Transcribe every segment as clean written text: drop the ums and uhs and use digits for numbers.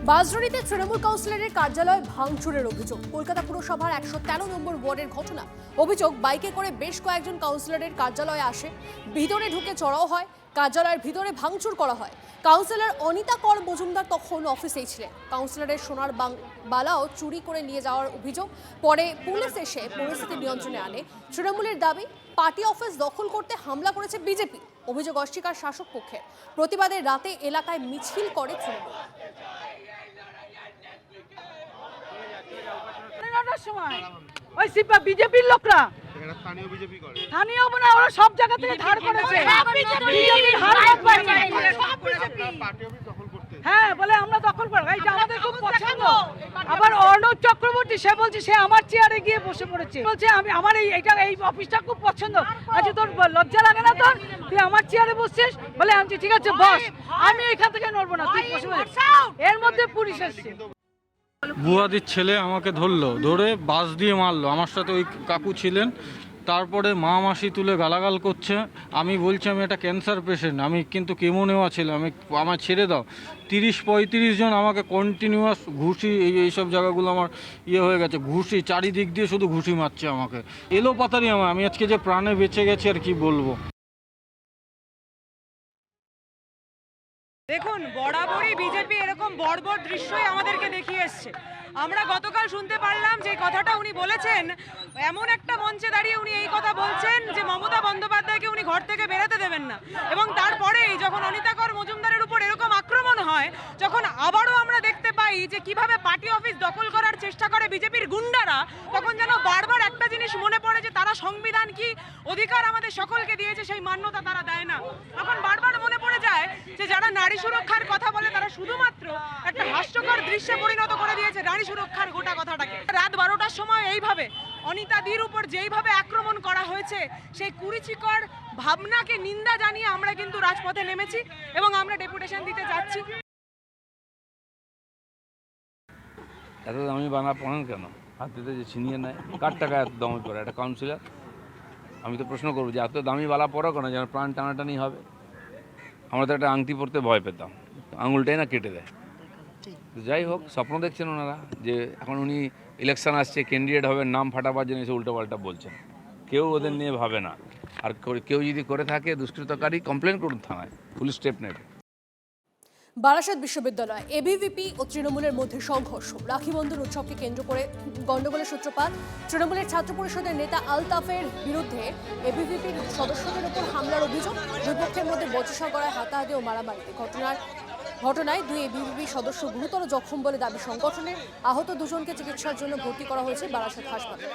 বাঁশদ্রোণীতে তৃণমূল কাউন্সিলরের কার্যালয় ভাঙচুরের অভিযোগ। কলকাতা পুরসভার 113 নম্বর ওয়ার্ডের ঘটনা। অভিযোগ, বাইকে করে বেশ কয়েকজন কাউন্সিলরের কার্যালয়ে আসে, ভিতরে ঢুকে চড়াও হয়, কার্যালয়ের ভিতরে ভাঙচুর করা হয়। কাউন্সিলর অনিতা কর মজুমদার তখন অফিসেই ছিলেন। কাউন্সিলরের সোনার বালাও চুরি করে নিয়ে যাওয়ার অভিযোগ। পরে পুলিশ এসে পরিস্থিতি নিয়ন্ত্রণে আনে। তৃণমূলের দাবি, পার্টি অফিস দখল করতে হামলা করেছে বিজেপি। অভিযোগ অস্বীকার শাসক পক্ষের। প্রতিবাদে রাতে এলাকায় মিছিল করে তৃণমূল। ওই সিপা বিজেপির লোকরা স্থানীয় না, ওরা সব জায়গা থেকে ধার করেছে। হ্যাঁ, বলে আমরা দখল করবো, এইটা আমাদের খুব পছন্দ। আবার অর্ণব চক্রবর্তী সে বলছে সে আমার চেয়ারে গিয়ে বসে পড়েছে, বলছে আমি আমার এই অফিসটা খুব পছন্দ। আচ্ছা, তোর লজ্জা লাগে না? তোর তুই আমার চেয়ারে বসছিস? বলে আমি ঠিক আছে বস, আমি এখান থেকে নড়বো না, তুই বসে। এর মধ্যে পুলিশ এসছে। বুয়াদির ছেলে আমাকে ধরলো, ধরে বাস দিয়ে মারলো। আমার সাথে ওই কাকু ছিলেন। তারপরে মা মাসি তুলে গালাগাল করছে। আমি বলছি আমি একটা ক্যান্সার পেশেন্ট, আমি কিন্তু কেমো নেওয়া ছিল, আমার ছেড়ে দাও। 30-35 জন আমাকে কন্টিনিউয়াস ঘুষি, এইসব জায়গাগুলো আমার হয়ে গেছে, ঘুষি চারিদিক দিয়ে শুধু ঘুষি মারছে আমাকে। এলো পাতারি আমি আজকে যে প্রাণে বেঁচে গেছি আর কি বলবো। দেখুন, বরাবরই বিজেপি এরকম বর্বর দৃশ্যই আমাদেরকে দেখিয়ে এসছে। আমরা গতকাল শুনতে পারলাম যে কথাটা উনি বলেছেন, এমন একটা মঞ্চে দাঁড়িয়ে উনি এই কথা বলছেন যে মমতা বন্দ্যোপাধ্যায়কে উনি ঘর থেকে বেরোতে দেবেন না। এবং তারপরেই যখন অনিতা কর মজুমদারের উপর এরকম আক্রমণ হয়, যখন আবারও আমরা দেখতে পাই যে কিভাবে পার্টি অফিস দখল করার চেষ্টা করে বিজেপির গুন্ডারা, তখন যেন বারবার একটা জিনিস মনে পড়ে যে তারা সংবিধান কি অধিকার আমাদের সকলকে দিয়েছে, সেই মান্যতা তারা দেয় না। তখন বারবার মনে পড়ে যায় যে যারা নারী সুরক্ষার কথা বলে তারা শুধুমাত্র একটা হাস্যকর দৃশ্যে পরিণত করে দিয়েছে নারী সুরক্ষার গোটা কথাটাকে। রাত 12টার সময় এইভাবে অনিতাদির উপর যেইভাবে আক্রমণ করা হয়েছে, সেই কুরুচিকর ভাবনাকে নিন্দা জানিয়ে আমরা কিন্তু রাজপথে নেমেছি এবং আমরা ডেপুটেশন দিতে যাচ্ছি। এত দামি বানা পড়েন কেন? হাত দিতে যে ছিনিয়ে নেয়, কার টাকা এত দামি পড়ে একটা কাউন্সিলর? আমি তো প্রশ্ন করবো যে এত দামি বালা পড়ো কেন, যেন প্রাণ টানাটানি হবে। আমরা তো একটা আংটি পরতে ভয় পেতাম, আঙুলটাই না কেটে দেয়। যাই হোক, স্বপ্ন দেখছেন ওনারা যে এখন উনি ইলেকশন আসছে, ক্যান্ডিডেট হবে, নাম ফাটাবার জন্য এসে উল্টোপাল্টা বলছেন। কেউ ওদের নিয়ে ভাবে না। আর কেউ যদি করে থাকে দুষ্কৃতকারী, কমপ্লেন করুন থানায়, পুলিশ স্টেপ নেবে। বারাসাত বিশ্ববিদ্যালয় এবিভিপি ও তৃণমূলের মধ্যে সংঘর্ষ। রাখি বন্ধন উৎসবকে কেন্দ্র করে গন্ডগোলের সূত্রপাত। তৃণমূলের ছাত্র পরিষদের নেতা আলতাফের বিরুদ্ধে এবিভিপির সদস্যদের উপর হামলার অভিযোগ। দুই পক্ষের মধ্যে বচসা করায় হাতাহাতি ও মারামারি। ঘটনায় দুই এবিভিপি সদস্য গুরুতর জখম বলে দাবি সংগঠনের। আহত দুজনকে চিকিৎসার জন্য ভর্তি করা হয়েছে বারাসাত হাসপাতালে।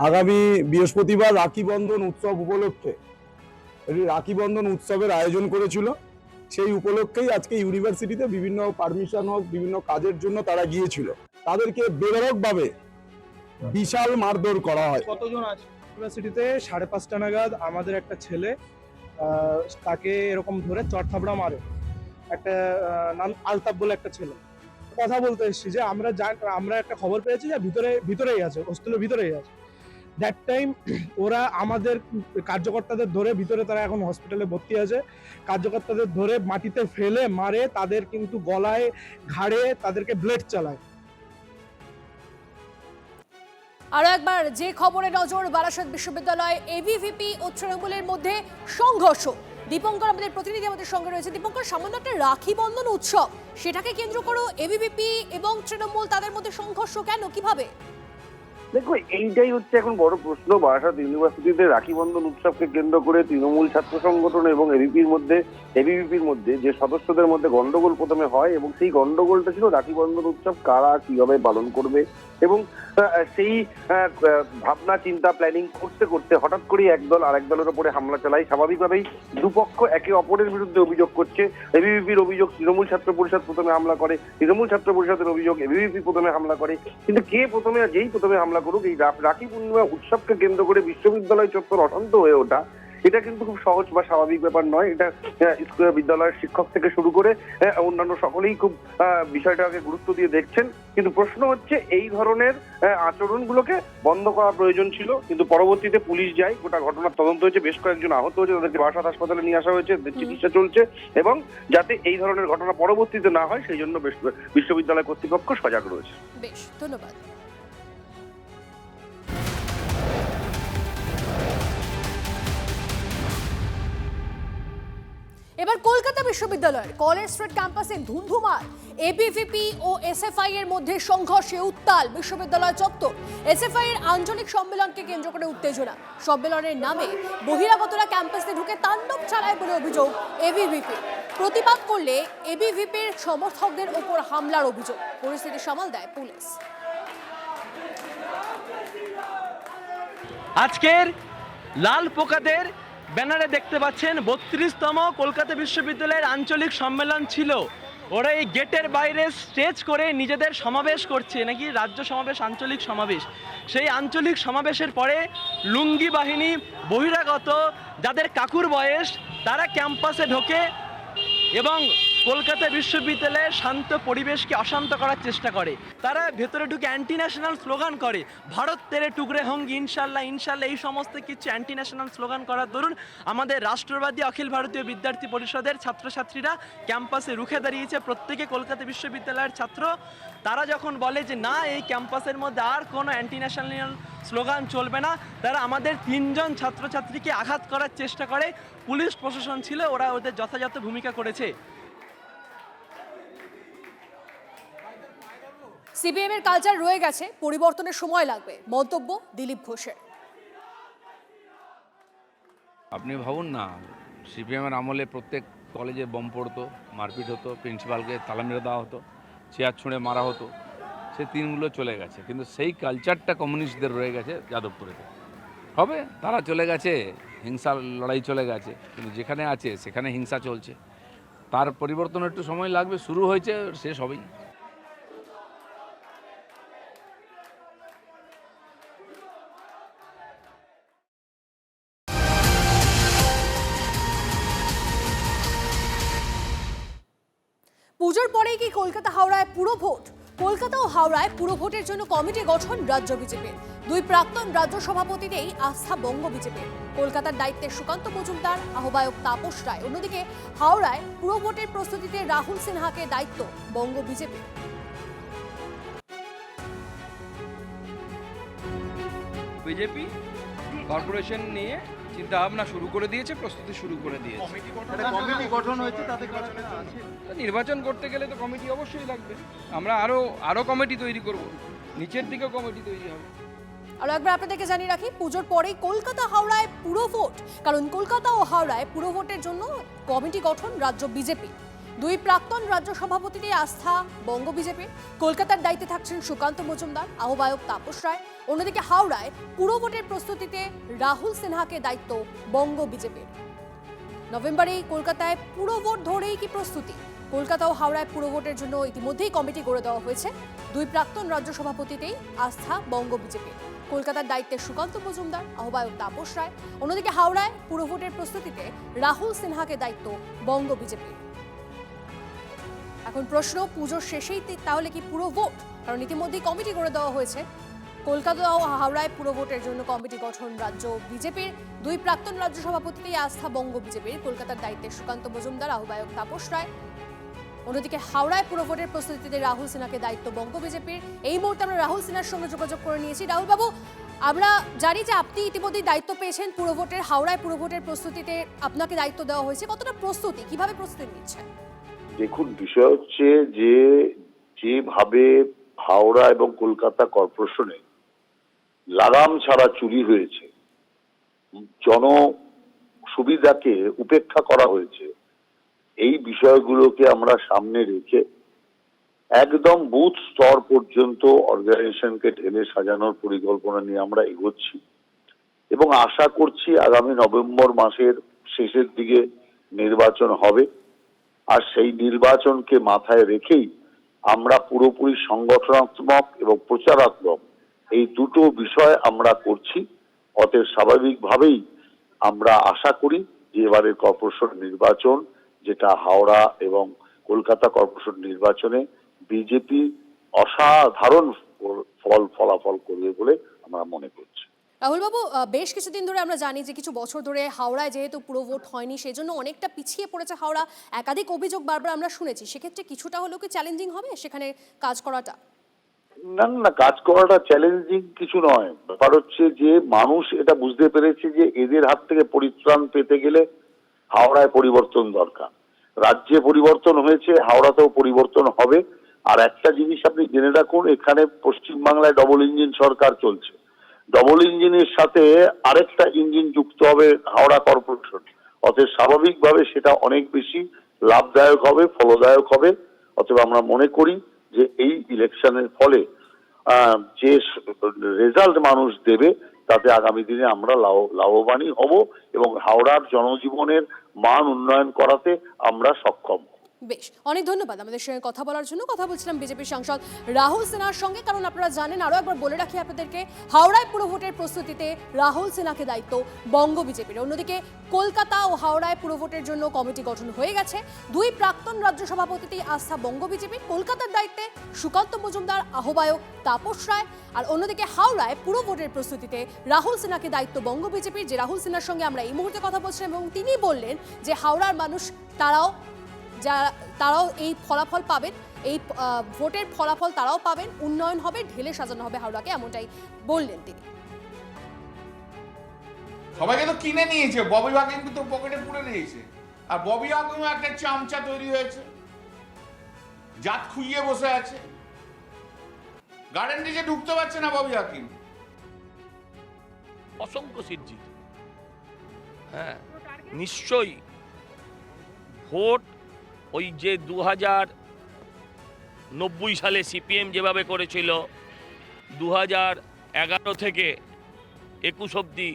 আগামী বৃহস্পতিবার রাখি বন্ধন উৎসব উপলক্ষে রাখি বন্ধন উৎসবের আয়োজন করেছিল। সেই উপলক্ষেই আজকে ইউনিভার্সিটিতে বিভিন্ন পারমিশন হোক, বিভিন্ন কাজের জন্য তারা গিয়েছিল। তাদেরকে বেধড়কভাবে বিশাল মারধর করা হয়। কতজন আছে ইউনিভার্সিটিতে? 5:30 নাগাদ আমাদের একটা ছেলে তাকে এরকম ধরে চড়থাবড়া মারে। একটা নাম আলতাফ বলে একটা ছেলে। কথা বলতে এসেছি যে আমরা একটা খবর পেয়েছি যে ভিতরেই আছে, হোস্টেলের ভিতরেই আছে। দ্যাট টাইম ওরা আমাদের কার্যকর্তাদের ধরে ভিতরে, তারা এখন হসপিটালে ভর্তি আছে, কার্যকর্তাদের ধরে মাটিতে ফেলে মারে, তাদের কিন্তু গলায় ঘাড়ে তাদেরকে ব্লেড চালায়। আরো একবার যে খবরে নজর, বারাসাত বিশ্ববিদ্যালয় এবিভিপি ও তৃণমূলের মধ্যে সংঘর্ষ। দীপঙ্কর আমাদের প্রতিনিধি আমাদের সঙ্গে রয়েছে। দীপঙ্কর, সামান্য একটা রাখি বন্ধন উৎসব, সেটাকে কেন্দ্র করে এবিভিপি এবং তৃণমূল, তাদের মধ্যে সংঘর্ষ কেন, কিভাবে? দেখো, এইটাই হচ্ছে এখন বড় প্রশ্ন। বারাসাত ইউনিভার্সিটিতে রাখি বন্ধন উৎসবকে কেন্দ্র করে তৃণমূল ছাত্র সংগঠন এবং এবিভিপির মধ্যে যে সদস্যদের মধ্যে গন্ডগোল প্রথমে হয়, এবং সেই গন্ডগোলটা ছিল রাখি বন্ধন উৎসব কারা কিভাবে পালন করবে। এবং সেই ভাবনা চিন্তা প্ল্যানিং করতে করতে হঠাৎ করেই একদল আরেক দলের উপরে হামলা চালায়। স্বাভাবিকভাবেই দুপক্ষ একে অপরের বিরুদ্ধে অভিযোগ করছে। এবিভিপির অভিযোগ তৃণমূল ছাত্র পরিষদ প্রথমে হামলা করে, তৃণমূল ছাত্র পরিষদের অভিযোগ এবিভিপি প্রথমে হামলা করে। কিন্তু যেই প্রথমে হামলা করুক, এই রাখি পূর্ণিমা উৎসবকে কেন্দ্র করে বিশ্ববিদ্যালয় চত্বর অশান্ত হয়ে ওঠা, এটা কিন্তু খুব সহজ বা স্বাভাবিক ব্যাপার নয়। এটা স্কুল বিদ্যালয়ের শিক্ষক থেকে শুরু করে অন্যান্য সকলেই খুব বিষয়টাকে গুরুত্ব দিয়ে দেখছেন। কিন্তু প্রশ্ন হচ্ছে এই ধরনের আচরণগুলোকে বন্ধ করা প্রয়োজন ছিল, কিন্তু পরবর্তীতে পুলিশ যায়, গোটা ঘটনার তদন্ত হয়েছে, বেশ কয়েকজন আহত হয়েছে, তাদেরকে বারাসাত হাসপাতালে নিয়ে আসা হয়েছে, চিকিৎসা চলছে, এবং যাতে এই ধরনের ঘটনা পরবর্তীতে না হয় সেই জন্য বিশ্ববিদ্যালয় কর্তৃপক্ষ সজাগ রয়েছে। বেশ, ধন্যবাদ। এবার কলকাতা বিশ্ববিদ্যালয়ের কলেজ স্ট্রিট ক্যাম্পাসে ধুন্ধুমার। এবিভিপি ও এসএফআই এর মধ্যে সংঘর্ষে উত্তাল বিশ্ববিদ্যালয় চত্বর। এসএফআই এর আঞ্চলিক সম্মেলনকে কেন্দ্র করে উত্তেজনা। সম্মেলনের নামে বহিরাগতরা ক্যাম্পাসে ঢুকে তাণ্ডব চালায় বলে অভিযোগ এবিভিপি। প্রতিবাদ করলে এবিভিপির সমর্থকদের ওপর হামলার অভিযোগ। পরিস্থিতি সামাল দেয় পুলিশ। আজকের লাল পোকাদের ব্যানারে দেখতে পাচ্ছেন 32তম কলকাতা বিশ্ববিদ্যালয়ের আঞ্চলিক সম্মেলন ছিল। ওরা এই গেটের বাইরে স্টেজ করে নিজেদের সমাবেশ করছে, নাকি রাজ্য সমাবেশ, আঞ্চলিক সমাবেশ। সেই আঞ্চলিক সমাবেশের পরে লুঙ্গি বাহিনী, বহিরাগত যাদের কাকুর বয়স, তারা ক্যাম্পাসে ঢোকে এবং কলকাতা বিশ্ববিদ্যালয়ের শান্ত পরিবেশকে অশান্ত করার চেষ্টা করে। তারা ভেতরে ঢুকে অ্যান্টি ন্যাশনাল স্লোগান করে, ভারত তেরে টুকরে হোঙ্গি ইনশাল্লাহ ইনশাল্লাহ, এই সমস্ত কিছু অ্যান্টি ন্যাশনাল স্লোগান করার দরুন আমাদের রাষ্ট্রবাদী অখিল ভারতীয় বিদ্যার্থী পরিষদের ছাত্রছাত্রীরা ক্যাম্পাসে রুখে দাঁড়িয়েছে। প্রত্যেকে কলকাতা বিশ্ববিদ্যালয়ের ছাত্র। তারা যখন বলে যে না, এই ক্যাম্পাসের মধ্যে আর কোনো অ্যান্টি ন্যাশনাল স্লোগান চলবে না, তারা আমাদের 3 জন ছাত্রছাত্রীকে আঘাত করার চেষ্টা করে। পুলিশ প্রশাসন ছিল, ওরা ওদের যথাযথ ভূমিকা করেছে। সিপিএম এর কালচার রয়ে গেছে, পরিবর্তনের সময় লাগবে, মন্তব্য দিলীপ ঘোষের। আপনি ভাবুন না, সিপিএমের আমলে প্রত্যেক কলেজে বম পড়তো, মারপিট হতো, প্রিন্সিপালকে তালা মেরে দেওয়া হতো, চেয়ার ছুঁড়ে মারা হতো। সে দিনগুলো চলে গেছে, কিন্তু সেই কালচারটা কমিউনিস্টদের রয়ে গেছে যাদবপুরেতে। হবে, তারা চলে গেছে, হিংসার লড়াই চলে গেছে, কিন্তু যেখানে আছে সেখানে হিংসা চলছে। তার পরিবর্তন একটু সময় লাগবে, শুরু হয়েছে, শেষ হবেই। পুজোর পরেই কি কলকাতা হাওড়ায় পুরো ভোট? কলকাতা ও হাওড়ায় পুরো ভোটের জন্য কমিটি গঠন রাজ্য বিজেপির। 2 প্রাক্তন রাজ্য সভাপতিতেই আস্থা বঙ্গ বিজেপির। কলকাতার দায়িত্বে সুকান্ত মজুমদার, আহ্বায়ক তাপস রায়। অন্যদিকে হাওড়ায় পুরো ভোটের প্রস্তুতিতে রাহুল সিনহাকে দায়িত্ব বঙ্গ বিজেপির। বিজেপি কর্পোরেশন নিয়ে চিন্তা ভাবনা শুরু করে দিয়েছে, প্রস্তুতি শুরু করে দিয়েছে। কমিটি গঠন হয়েছে, তাতে নির্বাচন করতে গেলে তো কমিটি অবশ্যই লাগবে। আমরা আরো কমিটি তৈরি করব, নিচের দিকে কমিটি তৈরি হবে। আর একবার আপনাদেরকে জানিয়ে রাখি, পুজোর পরেই কলকাতা হাওড়ায় পুরো ভোট। কারণ কলকাতা ও হাওড়ায় পুরো ভোটের জন্য কমিটি গঠন রাজ্য বিজেপি। 2 প্রাক্তন রাজ্য সভাপতিতে আস্থা বঙ্গ বিজেপির। কলকাতার দায়িত্বে থাকছেন সুকান্ত মজুমদার, আহ্বায়ক তাপস রায়। অন্যদিকে হাওড়ায় পুরো ভোটের প্রস্তুতিতে রাহুল সিনহাকে দায়িত্ব বঙ্গ বিজেপির। নভেম্বরেই কলকাতায় পুরো ভোট ধরেই কি প্রস্তুতি? কলকাতা ও হাওড়ায় পুরো ভোটের জন্য ইতিমধ্যেই কমিটি গড়ে দেওয়া হয়েছে। 2 প্রাক্তন রাজ্য সভাপতিতেই আস্থা বঙ্গ বিজেপির। কলকাতার দায়িত্বে সুকান্ত মজুমদার, আহ্বায়ক তাপস রায়। অন্যদিকে হাওড়ায় পুরো ভোটের প্রস্তুতিতে রাহুল সিনহাকে দায়িত্ব বঙ্গ বিজেপির। এখন প্রশ্ন, পুজোর শেষেই তাহলে কি পুরো ভোট? কারণ ইতিমধ্যেই কমিটি গড়ে দেওয়া হয়েছে। কলকাতা ও হাওড়ায় পুরো ভোটের জন্য কমিটি গঠন রাজ্য বিজেপির। 2 প্রাক্তন রাজ্য সভাপতিতেই আস্থা বঙ্গ বিজেপির। কলকাতার দায়িত্বে সুকান্ত মজুমদার, আহ্বায়ক তাপস রায়। অন্যদিকে হাওড়ায় পুরো ভোটের প্রস্তুতিতে রাহুল সিনহাকে দায়িত্ব বঙ্গ বিজেপির। এই মুহূর্তে আমরা রাহুল সিনহার সঙ্গে যোগাযোগ করে নিয়েছি। রাহুল বাবু, আমরা জানি যে আপনি ইতিমধ্যেই দায়িত্ব পেয়েছেন পুরো ভোটের। হাওড়ায় পুরো ভোটের প্রস্তুতিতে আপনাকে দায়িত্ব দেওয়া হয়েছে, কতটা প্রস্তুতি, কিভাবে প্রস্তুতি নিচ্ছেন? দেখুন, বিষয় হচ্ছে যে যেভাবে হাওড়া এবং কলকাতা কর্পোরেশনে লাগাম ছাড়া চুরি হয়েছে, জন সুবিধাকে উপেক্ষা করা হয়েছে, এই বিষয়গুলোকে আমরা সামনে রেখে একদম বুথ স্তর পর্যন্ত অর্গানাইজেশনকে ঢেলে সাজানোর পরিকল্পনা নিয়ে আমরা এগোচ্ছি এবং আশা করছি আগামী নভেম্বর মাসের শেষের দিকে নির্বাচন হবে। আর সেই নির্বাচনকে মাথায় রেখেই আমরা পুরোপুরি সংগঠনাত্মক এবং প্রচারাত্মক এই দুটো বিষয় আমরা করছি। অতএব স্বাভাবিকভাবেই আমরা আশা করি যে এবারের কর্পোরেশন নির্বাচন, যেটা হাওড়া এবং কলকাতা কর্পোরেশন নির্বাচনে বিজেপি অসাধারণ ফলাফল করবে বলে আমরা মনে করছি। রাহুল বাবু, বেশ কিছুদিন ধরে আমরা জানি যে কিছু বছর ধরে হাওড়ায় যেহেতু পুরো ভোট হয়নি, সেজন্য অনেকটা পিছিয়ে পড়েছে হাওড়া। একাধিক অভিযোগ বারবার আমরা শুনেছি, সেক্ষেত্রে কিছুটা হলেও কি চ্যালেঞ্জিং হবে সেখানে কাজ করাটা? না না, কাজ করাটা চ্যালেঞ্জিং কিছু নয়। ব্যাপার হচ্ছে যে মানুষ এটা বুঝতে পেরেছে যে এদের হাত থেকে পরিত্রাণ পেতে গেলে হাওড়ায় পরিবর্তন দরকার। রাজ্যে পরিবর্তন হয়েছে, হাওড়াতেও পরিবর্তন হবে। আর একটা জিনিস আপনি জেনে রাখুন, এখানে পশ্চিমবাংলায় ডবল ইঞ্জিন সরকার চলছে। ডবল ইঞ্জিনের সাথে আরেকটা ইঞ্জিন যুক্ত হবে হাওড়া কর্পোরেশন, অতএব স্বাভাবিকভাবে সেটা অনেক বেশি লাভদায়ক হবে, ফলদায়ক হবে। অতএব আমরা মনে করি যে এই ইলেকশনের ফলে যে রেজাল্ট মানুষ দেবে তাতে আগামী দিনে আমরা লাভবানই হব এবং হাওড়ার জনজীবনের মান উন্নয়ন করাতে আমরা সক্ষম। বেশ, অনেক ধন্যবাদ আমাদের সঙ্গে কথা বলার জন্য। কথা বলছিলাম বিজেপির সাংসদ রাহুল সিনহার সঙ্গে। কারণ আপনারা জানেন, আরও একবার বলে রাখি আপনাদেরকে, হাওড়ায় পুরো ভোটের প্রস্তুতিতে রাহুল সিনহাকে দায়িত্ব বঙ্গ বিজেপির। অন্যদিকে কলকাতা ও হাওড়ায় পুরো ভোটের জন্য কমিটি গঠন হয়ে গেছে। দুই প্রাক্তন রাজ্য সভাপতিতেই আস্থা বঙ্গ বিজেপির। কলকাতার দায়িত্বে সুকান্ত মজুমদার, আহ্বায়ক তাপস রায়। আর অন্যদিকে হাওড়ায় পুরো ভোটের প্রস্তুতিতে রাহুল সিনহাকে দায়িত্ব বঙ্গ বিজেপির। যে রাহুল সিনহার সঙ্গে আমরা এই মুহূর্তে কথা বলছিলাম এবং তিনি বললেন যে হাওড়ার মানুষ তারাও এই ফলাফল পাবেন, এই ভোটের ফলাফল তারাও পাবেন, উন্নয়ন হবে, ঢেলে সাজানো হবে হাওড়াকে, এমনটাই বললেন তিনি। সবাইকে তো কিনে নিয়েছে, ববি বাকিং তো পকেটে পুরে নিয়েছে। আর ববি বাকিং একটা চামচা তৈরি হয়েছে, জাত খুইয়ে বসে আছে, গার্ডেন দিকে ঢুকতে পারছে না ববি বাকিং। অসংখ্য সিট জিত, হ্যাঁ নিশ্চয়ই। ভোট ওই যে 2090 সালে সিপিএম যেভাবে করেছিল, 2011 থেকে 21 অবধি,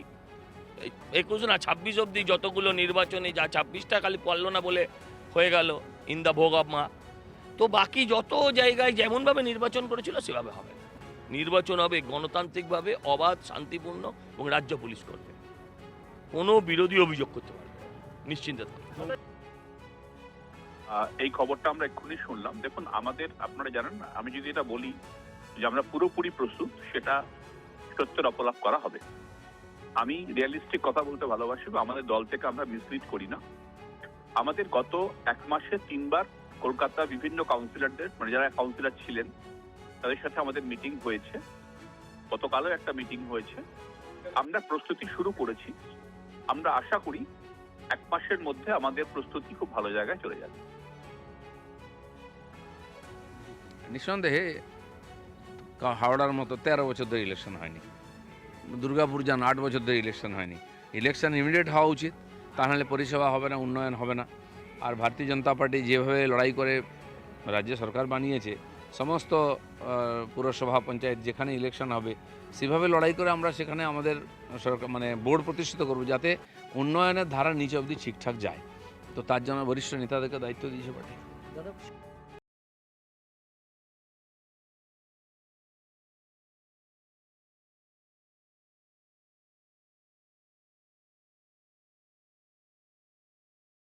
21 না 26 অবধি যতগুলো নির্বাচনে, যা 26টা খালি পারল না বলে হয়ে গেল ইন দ্য ভোগ অফ মা, তো বাকি যত জায়গায় যেমনভাবে নির্বাচন করেছিল সেভাবে হবে। নির্বাচন হবে গণতান্ত্রিকভাবে, অবাধ, শান্তিপূর্ণ এবং রাজ্য পুলিশ করবে, কোনো বিরোধী অভিযোগ করতে পারবে নিশ্চিন্তে থাকবে। এই খবরটা আমরা এক্ষুনি শুনলাম। দেখুন, আপনারা জানেন, আমি যদি এটা বলি যে আমরা পুরোপুরি প্রস্তুত, সেটা সত্যের অপলাপ করা হবে। আমি রিয়েলিস্টিক কথা বলতে ভালোবাসি, আমাদের দল থেকে আমরা মিসলিড করি না। আমাদের গত 1 মাসে 3 বার কলকাতা বিভিন্ন কাউন্সিলরদের, মানে যারা কাউন্সিলর ছিলেন তাদের সাথে আমাদের মিটিং হয়েছে। গতকালও একটা মিটিং হয়েছে। আমরা প্রস্তুতি শুরু করেছি। আমরা আশা করি 1 মাসের মধ্যে আমাদের প্রস্তুতি খুব ভালো জায়গায় চলে যাবে। নিঃসন্দেহে হাওড়ার মতো 13 বছর ধরে ইলেকশন হয়নি, দুর্গাপুর যান 8 বছর ধরে ইলেকশন হয়নি। ইলেকশন ইমিডিয়েট হওয়া উচিত, তা নাহলে পরিষেবা হবে না, উন্নয়ন হবে না। আর ভারতীয় জনতা পার্টি যেভাবে লড়াই করে রাজ্য সরকার বানিয়েছে, সমস্ত পুরসভা, পঞ্চায়েত যেখানে ইলেকশন হবে সেভাবে লড়াই করে আমরা সেখানে আমাদের সরকার মানে বোর্ড প্রতিষ্ঠিত করব, যাতে উন্নয়নের ধারা নিচে অবধি ঠিকঠাক যায়। তো তার জন্য বরিষ্ঠ নেতাদেরকে দায়িত্ব দিয়েছে পার্টি।